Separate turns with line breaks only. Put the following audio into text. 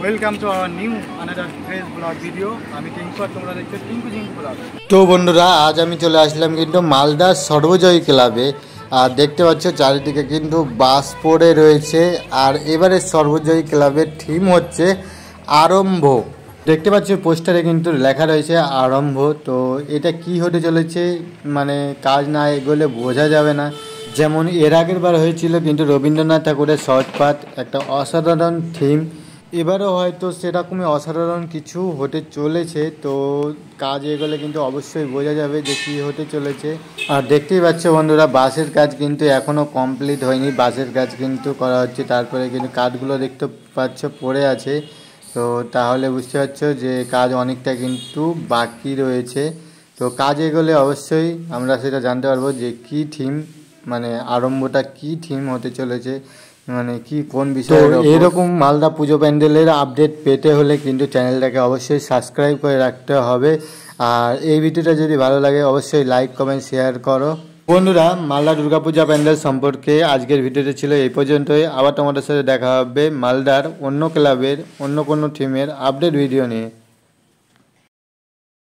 Welcome to our new another fresh blog video. আমি টিঙ্কু আর তোমরা দেখছো টিঙ্কু ব্লগ।
তো বন্ধুরা, আজ আমি চলে আসলাম কিন্তু মালদার সর্বজয়ী ক্লাবে। আর দেখতে পাচ্ছ চারিদিকে কিন্তু বাস পড়ে রয়েছে। আর এবারে সর্বজয়ী ক্লাবের থিম হচ্ছে আরম্ভ। দেখতে পাচ্ছ পোস্টারে কিন্তু লেখা রয়েছে আরম্ভ। তো এটা কি হতে চলেছে মানে কাজ না এগোলে বোঝা যাবে না। যেমন এর আগের বার হয়েছিল কিন্তু রবীন্দ্রনাথ ঠাকুরের শর্টপাত, একটা অসাধারণ থিম। এবারও হয়তো সেরকমই অসাধারণ কিছু হতে চলেছে। তো কাজ এগোলে কিন্তু অবশ্যই বোঝা যাবে যে কী হতে চলেছে। আর দেখতেই পাচ্ছ বন্ধুরা, বাসের কাজ কিন্তু এখনও কমপ্লিট হয়নি। বাসের কাজ কিন্তু করা হচ্ছে, তারপরে কিন্তু কাঠগুলো দেখতে পাচ্ছ পড়ে আছে। তো তাহলে বুঝতে পারছো যে কাজ অনেকটা কিন্তু বাকি রয়েছে। তো কাজ এগোলে অবশ্যই আমরা সেটা জানতে পারবো যে কী থিম, মানে আরম্ভটা কী থিম হতে চলেছে, মানে কি কোন বিষয়ে। এরকম মালদা পুজো প্যান্ডেলের আপডেট পেতে হলে কিন্তু চ্যানেলটাকে অবশ্যই সাবস্ক্রাইব করে রাখতে হবে। আর এই ভিডিওটা যদি ভালো লাগে অবশ্যই লাইক কমেন্ট শেয়ার করো। বন্ধুরা, মালদা দুর্গাপূজা প্যান্ডেল সম্পর্কে আজকের ভিডিওটা ছিল এই পর্যন্তই। আবার তোমাদের সাথে দেখা হবে মালদার অন্য ক্লাবের অন্য কোনো থিমের আপডেট ভিডিও নিয়ে।